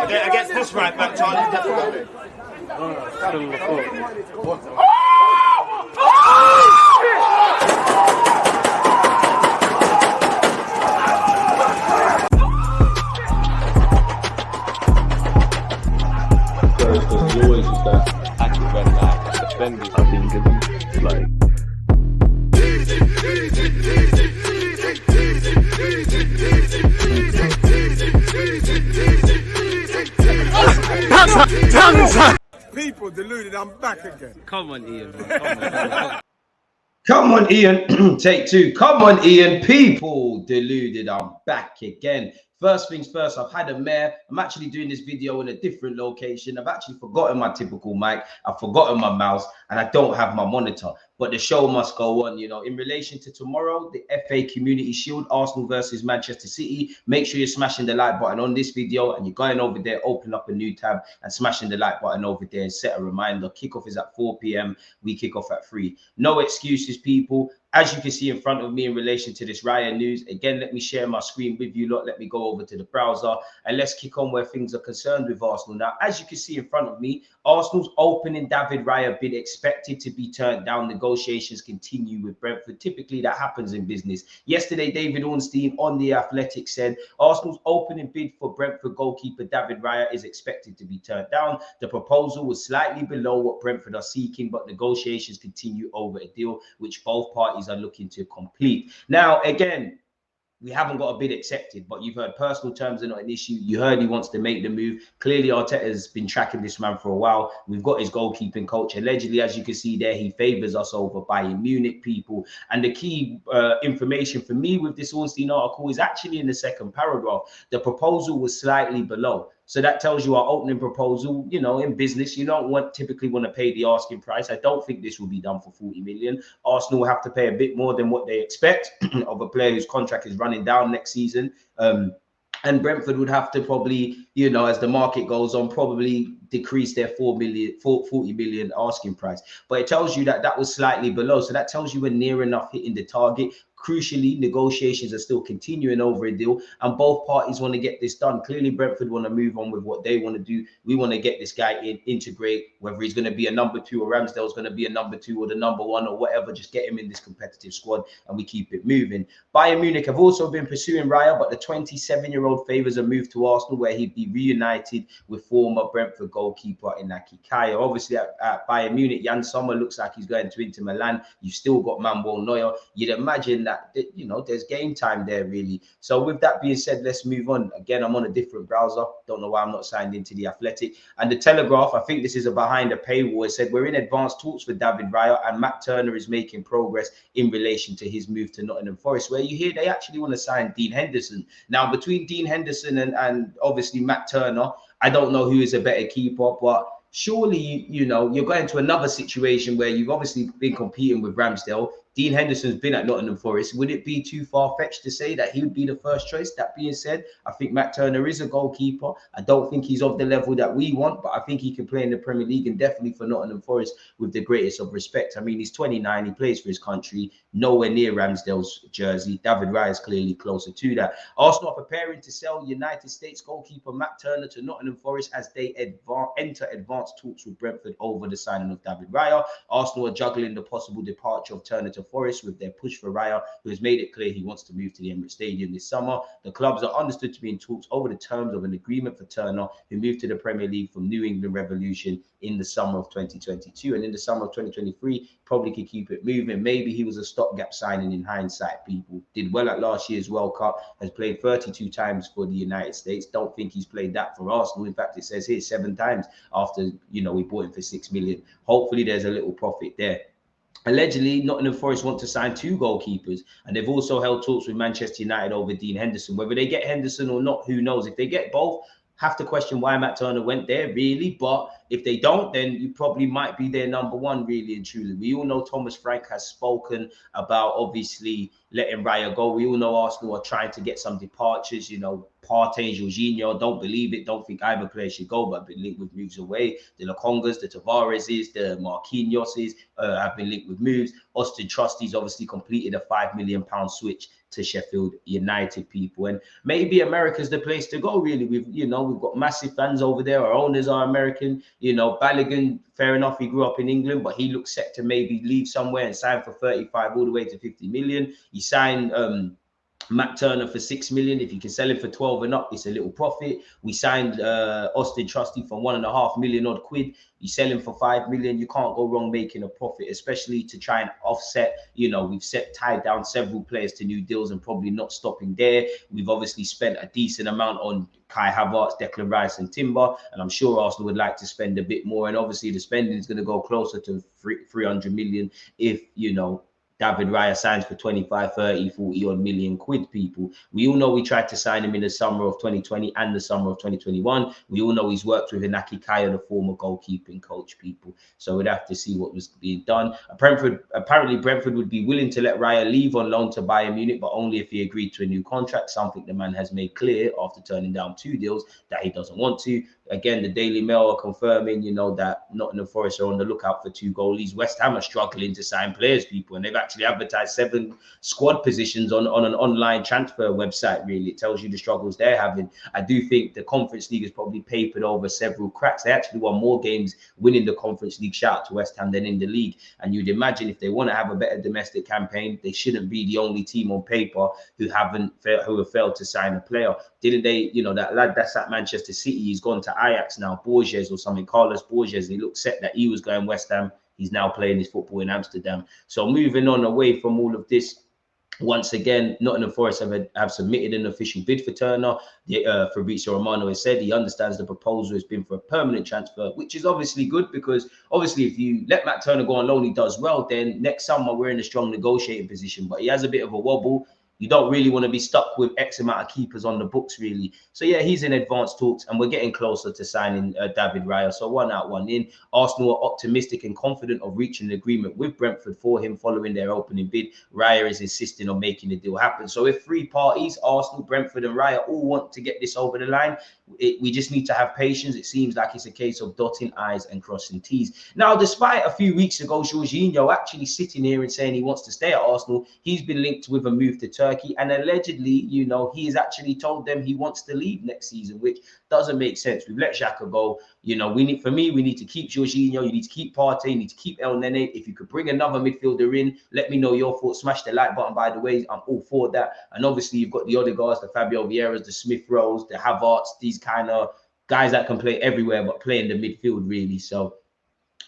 Against this right back, Charlie, definitely. Still on the floor. He always is that active red line, defending. I've been given like. People deluded, I'm back again. Come on, Ian. Man. Come on, Ian. Take two. Come on, Ian. People deluded, I'm back again. First things first, I've had a mare. I'm actually doing this video in a different location. I've actually forgotten my typical mic. I've forgotten my mouse and I don't have my monitor. But the show must go on, you know. In relation to tomorrow, the FA Community Shield, Arsenal versus Manchester City. Make sure you're smashing the like button on this video and you're going over there, open up a new tab and smashing the like button over there and set a reminder. Kickoff is at 4 p.m. We kick off at 3. No excuses, people. As you can see in front of me in relation to this Raya news, again, let me share my screen with you lot. Let me go over to the browser and let's kick on where things are concerned with Arsenal. Now, as you can see in front of me, Arsenal's opening David Raya bid expected to be turned down. Negotiations continue with Brentford. Typically, that happens in business. Yesterday, David Ornstein on The Athletic said Arsenal's opening bid for Brentford goalkeeper David Raya is expected to be turned down. The proposal was slightly below what Brentford are seeking, but negotiations continue over a deal which both parties are looking to complete. Now, again, we haven't got a bid accepted, but you've heard personal terms are not an issue. You heard he wants to make the move. Clearly, Arteta's been tracking this man for a while. We've got his goalkeeping coach. Allegedly, as you can see there, he favours us over Bayern Munich, people. And the key information for me with this Ornstein article is actually in the second paragraph. The proposal was slightly below. So that tells you our opening proposal, you know, in business, you don't typically want to pay the asking price. I don't think this will be done for 40 million. Arsenal will have to pay a bit more than what they expect of a player whose contract is running down next season. And Brentford would have to probably, you know, as the market goes on, probably decrease their 40 million asking price. But it tells you that that was slightly below. So that tells you we're near enough hitting the target. Crucially, negotiations are still continuing over a deal and both parties want to get this done. Clearly, Brentford want to move on with what they want to do. We want to get this guy in, integrate, whether he's going to be a number 2 or Ramsdale's going to be a number 2 or the number 1 or whatever, just get him in this competitive squad and we keep it moving. Bayern Munich have also been pursuing Raya, but the 27-year-old favours a move to Arsenal where he'd be reunited with former Brentford goalkeeper Inaki Kaya. Obviously, at Bayern Munich, Jan Sommer looks like he's going to Inter Milan. You've still got Manuel Neuer. You'd imagine that, you know, there's game time there, really. So with that being said, let's move on. Again, I'm on a different browser. Don't know why I'm not signed into The Athletic. And the Telegraph, I think this is a behind the paywall. It said, we're in advanced talks with David Raya and Matt Turner is making progress in relation to his move to Nottingham Forest, where you hear they actually want to sign Dean Henderson. Now, between Dean Henderson and obviously Matt Turner, I don't know who is a better keeper, but surely, you know, you're going to another situation where you've obviously been competing with Ramsdale. Dean Henderson's been at Nottingham Forest. Would it be too far-fetched to say that he would be the first choice? That being said, I think Matt Turner is a goalkeeper. I don't think he's of the level that we want, but I think he can play in the Premier League and definitely for Nottingham Forest with the greatest of respect. I mean, he's 29. He plays for his country. Nowhere near Ramsdale's jersey. David Raya is clearly closer to that. Arsenal are preparing to sell United States goalkeeper Matt Turner to Nottingham Forest as they enter advanced talks with Brentford over the signing of David Raya. Arsenal are juggling the possible departure of Turner to Forest with their push for Raya, who has made it clear he wants to move to the Emirates Stadium this summer. The clubs are understood to be in talks over the terms of an agreement for Turner, who moved to the Premier League from New England Revolution in the summer of 2022. And in the summer of 2023, probably could keep it moving. Maybe he was a stopgap signing in hindsight, people. Did well at last year's World Cup, has played 32 times for the United States. Don't think he's played that for Arsenal. In fact, it says here 7 times after, you know, we bought him for 6 million. Hopefully there's a little profit there. Allegedly, Nottingham Forest want to sign 2 goalkeepers, and they've also held talks with Manchester United over Dean Henderson. Whether they get Henderson or not, who knows? If they get both, have to question why Matt Turner went there, really. But if they don't, then you probably might be their number 1, really and truly. We all know Thomas Frank has spoken about obviously letting Raya go. We all know Arsenal are trying to get some departures, you know, Partey, Jorginho, don't believe it, don't think either player should go, but have been linked with moves away. The Lokongas, the Tavareses, the Marquinhoses have been linked with moves. Austin Trusty's obviously completed a £5 million switch to Sheffield United, people. And maybe America's the place to go, really. We've got massive fans over there. Our owners are American. Balogun, fair enough, he grew up in England, but he looks set to maybe leave somewhere and sign for 35 all the way to 50 million. He signed Matt Turner for 6 million. If you can sell him for 12 and up, it's a little profit. We signed Austin Trusty for 1.5 million odd quid. You sell him for 5 million. You can't go wrong making a profit, especially to try and offset. We've tied down several players to new deals and probably not stopping there. We've obviously spent a decent amount on Kai Havertz, Declan Rice and Timber, and I'm sure Arsenal would like to spend a bit more. And obviously the spending is going to go closer to 300 million if, David Raya signs for 25, 30, 40 odd million quid, people. We all know we tried to sign him in the summer of 2020 and the summer of 2021. We all know he's worked with Inaki Kaya, the former goalkeeping coach, people. So we'd have to see what was being done. Apparently Brentford would be willing to let Raya leave on loan to Bayern Munich, but only if he agreed to a new contract, something the man has made clear after turning down 2 deals that he doesn't want to. Again, the Daily Mail are confirming, that Nottingham Forest are on the lookout for 2 goalies. West Ham are struggling to sign players, people, and they've actually advertised 7 squad positions on an online transfer website, really. It tells you the struggles they're having. I do think the Conference League has probably papered over several cracks. They actually won more games winning the Conference League, shout out to West Ham, than in the league. And you'd imagine if they want to have a better domestic campaign, they shouldn't be the only team on paper who have failed to sign a player. Didn't they, that lad that's at Manchester City, he's gone to Ajax now, Borges or something, Carlos Borges. He looked set that he was going West Ham. He's now playing his football in Amsterdam. So moving on away from all of this, once again, Nottingham Forest have submitted an official bid for Turner. Fabrizio Romano has said he understands the proposal has been for a permanent transfer, which is obviously good, because obviously if you let Matt Turner go on loan, he does well, then next summer we're in a strong negotiating position. But he has a bit of a wobble. You don't really want to be stuck with X amount of keepers on the books, really. So, yeah, he's in advanced talks, and we're getting closer to signing David Raya. So, 1 out, 1 in. Arsenal are optimistic and confident of reaching an agreement with Brentford for him following their opening bid. Raya is insisting on making the deal happen. So, if 3 parties, Arsenal, Brentford and Raya, all want to get this over the line, we just need to have patience. It seems like it's a case of dotting I's and crossing T's. Now, despite a few weeks ago, Jorginho actually sitting here and saying he wants to stay at Arsenal, he's been linked with a move to Turkey, and allegedly, he has actually told them he wants to leave next season, which doesn't make sense. We've let Xhaka go. We need to keep Jorginho. You need to keep Partey. You need to keep El Nene. If you could bring another midfielder in, let me know your thoughts. Smash the like button, by the way. I'm all for that. And obviously, you've got the Odegaards, the Fabio Vieiras, the Smith Rowes, the Havertz, these kind of guys that can play everywhere but play in the midfield, really. So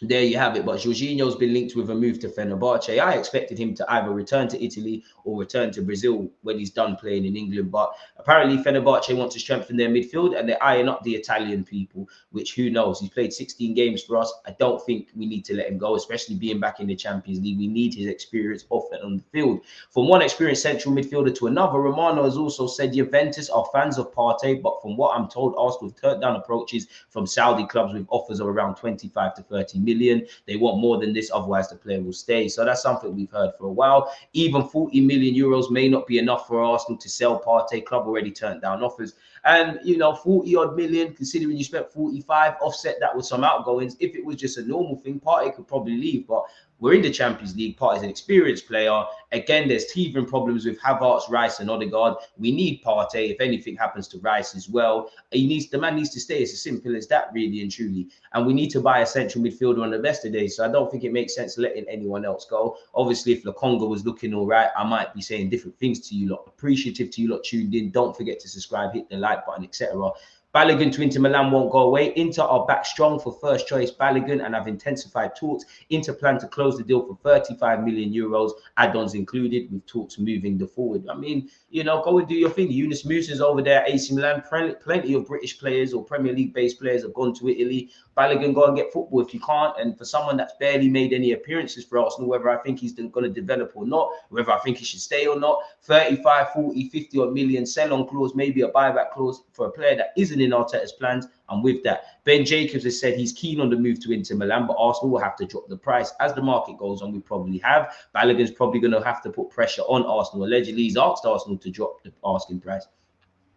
there you have it. But Jorginho's been linked with a move to Fenerbahce. I expected him to either return to Italy or return to Brazil when he's done playing in England. But apparently Fenerbahce want to strengthen their midfield, and they're eyeing up the Italian people, which who knows? He's played 16 games for us. I don't think we need to let him go, especially being back in the Champions League. We need his experience off and on the field. From one experienced central midfielder to another, Romano has also said Juventus are fans of Partey, but from what I'm told, Arsenal have turned down approaches from Saudi clubs with offers of around 25 to 30 million. They want more than this, otherwise the player will stay. So that's something we've heard for a while. Even 40 million euros may not be enough for Arsenal to sell Partey. Club already turned down offers. And, 40 odd million, considering you spent 45, offset that with some outgoings. If it was just a normal thing, Partey could probably leave. But we're in the Champions League. Partey's an experienced player. Again, there's teething problems with Havertz, Rice and Odegaard. We need Partey if anything happens to Rice as well. The man needs to stay. It's as simple as that, really and truly. And we need to buy a central midfielder on the best of days. So I don't think it makes sense letting anyone else go. Obviously, if Lokonga was looking all right, I might be saying different things to you lot. Appreciative to you lot tuned in. Don't forget to subscribe, hit the like button, etc. Balogun to Inter Milan won't go away. Inter are back strong for first choice Balogun and have intensified talks. Inter plan to close the deal for 35 million euros, add-ons included, with talks moving the forward. I mean, go and do your thing. Yunus Musa's over there at AC Milan. Plenty of British players or Premier League-based players have gone to Italy. Balogun, go and get football if you can't. And for someone that's barely made any appearances for Arsenal, whether I think he's going to develop or not, whether I think he should stay or not, 35, 40, 50 odd million sell-on clause, maybe a buyback clause for a player that isn't in Arteta's plans. And with that, Ben Jacobs has said he's keen on the move to Inter Milan, but Arsenal will have to drop the price. As the market goes on, we probably have. Balogun's probably going to have to put pressure on Arsenal. Allegedly, he's asked Arsenal to drop the asking price.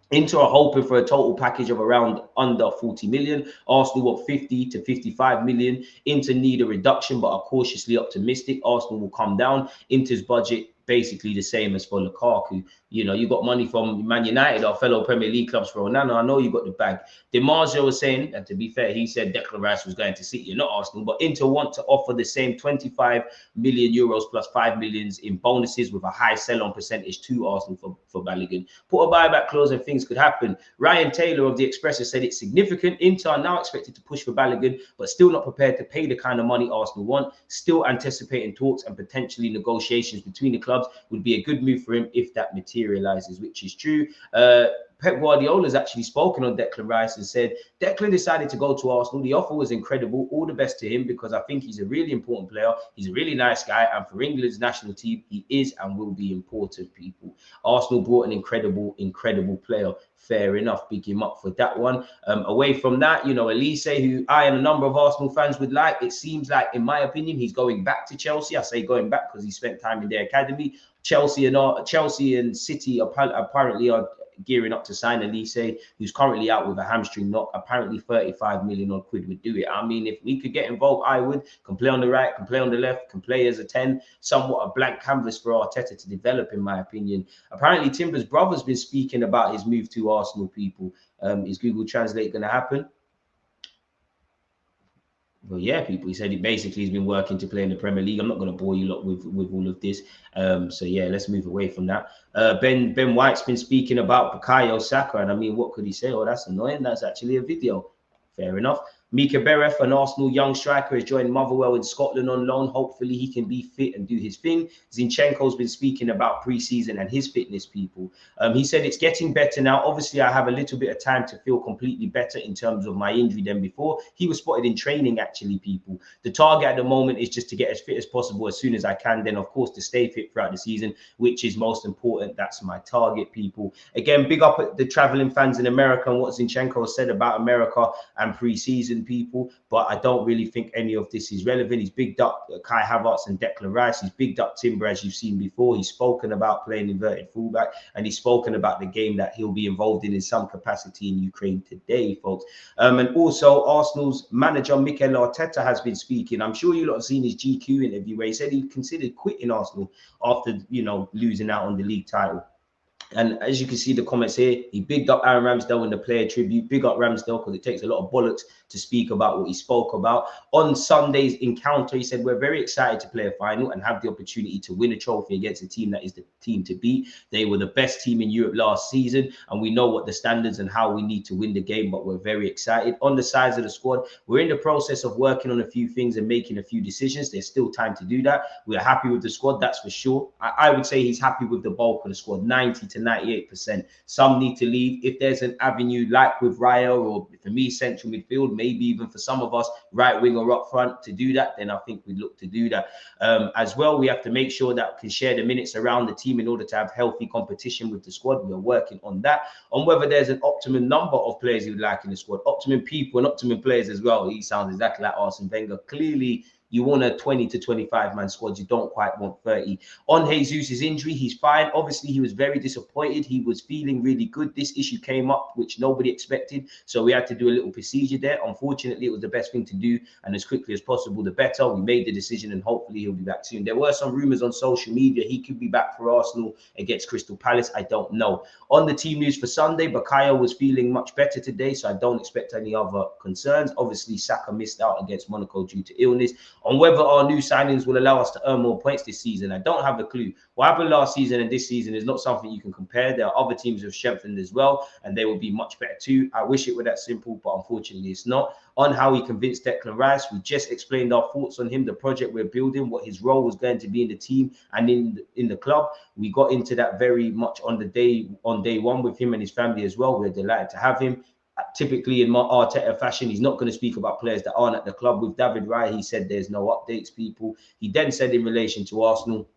Inter are hoping for a total package of around under 40 million. Arsenal want 50 to 55 million. Inter need a reduction, but are cautiously optimistic Arsenal will come down. Inter's budget basically the same as for Lukaku. You know, you got money from Man United, our fellow Premier League clubs for Onana. I know you got the bag. DiMarzio was saying, and to be fair, he said Declan Rice was going to City, not Arsenal, but Inter want to offer the same 25 million euros plus 5 millions in bonuses with a high sell-on percentage to Arsenal for Balogun. Put a buyback clause and things could happen. Ryan Taylor of the Express has said it's significant. Inter are now expected to push for Balogun, but still not prepared to pay the kind of money Arsenal want. Still anticipating talks and potentially negotiations between the clubs would be a good move for him if that materializes, which is true. Pep Guardiola has actually spoken on Declan Rice and said Declan decided to go to Arsenal. The offer was incredible. All the best to him because I think he's a really important player. He's a really nice guy. And for England's national team, he is and will be important, people. Arsenal brought an incredible player. Fair enough. Big him up for that one. Away from that, you know, Elise, who I and a number of Arsenal fans would like, it seems like, in my opinion, he's going back to Chelsea. I say going back because he spent time in their academy. Chelsea and City apparently are gearing up to sign Elise, who's currently out with a hamstring knock. Apparently 35 million odd quid would do it. I mean, if we could get involved, I would. Can play on the right, can play on the left, can play as a 10. Somewhat a blank canvas for Arteta to develop, in my opinion. Apparently Timber's brother's been speaking about his move to Arsenal, people. Is Google Translate going to happen? Well, yeah, people. He said he's been working to play in the Premier League. I'm not going to bore you lot with all of this. So yeah, let's move away from that. Ben White's been speaking about Bukayo Saka, and I mean, what could he say? Oh, that's annoying. That's actually a video. Fair enough. Mika Beref, an Arsenal young striker, has joined Motherwell in Scotland on loan. Hopefully he can be fit and do his thing. Zinchenko's been speaking about pre-season and his fitness, people. He said it's getting better now. Obviously, I have a little bit of time to feel completely better in terms of my injury than before. He was spotted in training, actually, people. The target at the moment is just to get as fit as possible as soon as I can. Then, of course, to stay fit throughout the season, which is most important. That's my target, people. Again, big up at the traveling fans in America and what Zinchenko said about America and pre-season, people, but I don't really think any of this is relevant. He's bigged up Kai Havertz and Declan Rice. He's bigged up Timber, as you've seen before. He's spoken about playing inverted fullback, and he's spoken about the game that he'll be involved in some capacity in Ukraine today, folks. And also Arsenal's manager Mikel Arteta has been speaking. I'm sure you lot have seen his GQ interview where he said he considered quitting Arsenal after, you know, losing out on the league title. And as you can see the comments here, he bigged up Aaron Ramsdale in the player tribute. Big up Ramsdale because it takes a lot of bollocks to speak about what he spoke about. On Sunday's encounter, he said, we're very excited to play a final and have the opportunity to win a trophy against a team that is the team to beat. They were the best team in Europe last season, and we know what the standards and how we need to win the game, but we're very excited. On the size of the squad, we're in the process of working on a few things and making a few decisions. There's still time to do that. We're happy with the squad, that's for sure. I would say he's happy with the bulk of the squad, 90 to 98%. Some need to leave. If there's an avenue like with Raya, or for me, central midfield, maybe even for some of us, right wing or up front to do that, then I think we'd look to do that. As well, we have to make sure that we can share the minutes around the team in order to have healthy competition with the squad. We are working on that. On whether there's an optimum number of players you would like in the squad, optimum people and optimum players as well. He sounds exactly like Arsene Wenger. Clearly, you want a 20 to 25 man squad. You don't quite want 30. On Jesus' injury, he's fine. Obviously, he was very disappointed. He was feeling really good. This issue came up, which nobody expected. So we had to do a little procedure there. Unfortunately, it was the best thing to do. And as quickly as possible, the better. We made the decision and hopefully he'll be back soon. There were some rumors on social media. He could be back for Arsenal against Crystal Palace. I don't know. On the team news for Sunday, Bukayo was feeling much better today. So I don't expect any other concerns. Obviously, Saka missed out against Monaco due to illness. On whether our new signings will allow us to earn more points this season, I don't have a clue. What happened last season and this season is not something you can compare. There are other teams who have strengthened as well, and they will be much better too. I wish it were that simple, but unfortunately it's not. On how he convinced Declan Rice, we just explained our thoughts on him, the project we're building, what his role was going to be in the team and in the club. We got into that very much on day one with him and his family as well. We're delighted to have him. Typically in Arteta fashion, he's not going to speak about players that aren't at the club. With David Raya, he said there's no updates, people. He then said in relation to Arsenal,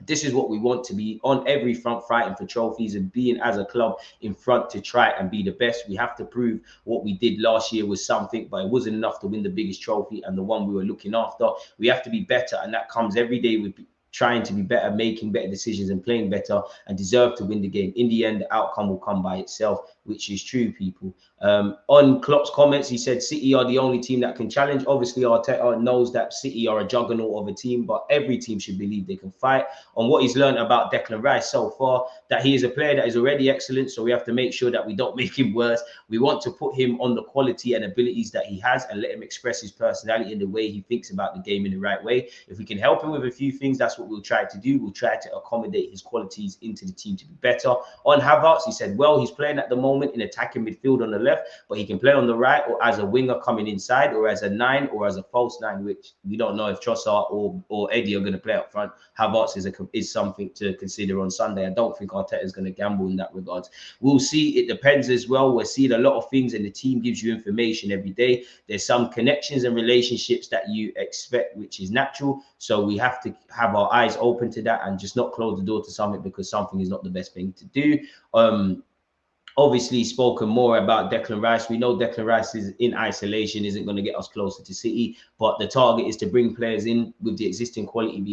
this is what we want to be on every front, fighting for trophies and being as a club in front to try and be the best. We have to prove what we did last year was something, but it wasn't enough to win the biggest trophy and the one we were looking after. We have to be better, and that comes every day with trying to be better, making better decisions and playing better, and deserve to win the game. In the end, the outcome will come by itself. which is true, people. On Klopp's comments, he said City are the only team that can challenge. Obviously, Arteta knows that City are a juggernaut of a team, but every team should believe they can fight. On what he's learned about Declan Rice so far, that he is a player that is already excellent, so we have to make sure that we don't make him worse. We want to put him on the quality and abilities that he has and let him express his personality in the way he thinks about the game in the right way. If we can help him with a few things, that's what we'll try to do. We'll try to accommodate his qualities into the team to be better. On Havertz, he said, well, he's playing at the moment in attacking midfield on the left, but he can play on the right or as a winger coming inside or as a 9 or as a false 9, which we don't know if Trossard or Eddie are going to play up front. Havertz is something to consider on Sunday. I don't think Arteta is going to gamble in that regard. We'll see. It depends as well. We're seeing a lot of things and the team gives you information every day. There's some connections and relationships that you expect, which is natural. So we have to have our eyes open to that and just not close the door to something because something is not the best thing to do. Obviously spoken more about Declan Rice. We know Declan Rice is in isolation, isn't going to get us closer to City, but the target is to bring players in with the existing quality and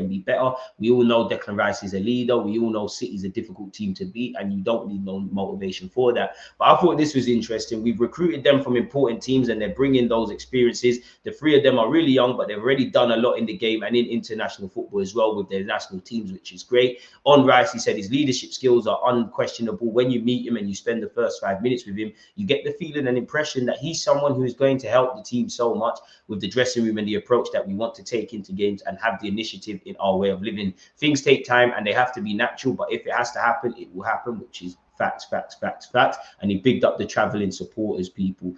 be better. We all know Declan Rice is a leader. We all know City is a difficult team to beat, and you don't need no motivation for that. But I thought this was interesting. We've recruited them from important teams, and they're bringing those experiences. The 3 of them are really young, but they've already done a lot in the game and in international football as well with their national teams, which is great. On Rice, he said his leadership skills are unquestionable. When you meet him and you spend the first 5 minutes with him, you get the feeling and impression that he's someone who is going to help the team so much with the dressing room and the approach that we want to take into games and have the initiative in our way of living. Things take time and they have to be natural, but if it has to happen, it will happen, which is facts. And he bigged up the traveling supporters, people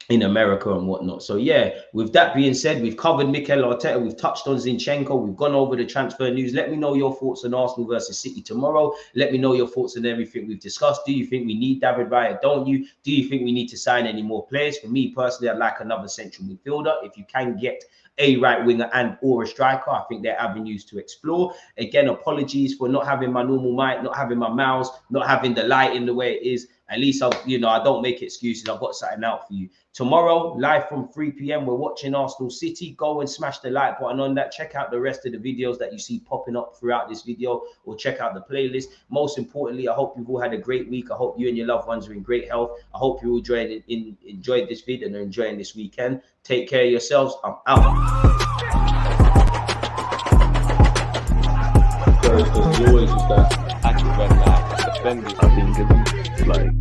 in America and whatnot. So yeah, with that being said, we've covered Mikel Arteta, we've touched on Zinchenko, we've gone over the transfer news. Let me know your thoughts on Arsenal versus City tomorrow. Let me know your thoughts on everything we've discussed. Do you think we need David Raya? Don't you? Do you think we need to sign any more players? For me personally, I'd like another central midfielder. If you can get a right winger and or a striker, I think they're avenues to explore. Again, apologies for not having my normal mic, not having my mouse, not having the light in the way it is. At least I don't make excuses. I've got something out for you. Tomorrow, live from 3 p.m, we're watching Arsenal City. Go and smash the like button on that. Check out the rest of the videos that you see popping up throughout this video, or check out the playlist. Most importantly, I hope you've all had a great week. I hope you and your loved ones are in great health. I hope you all enjoyed this video and are enjoying this weekend. Take care of yourselves. I'm out. There's always just that active red light, defenders. I've been given like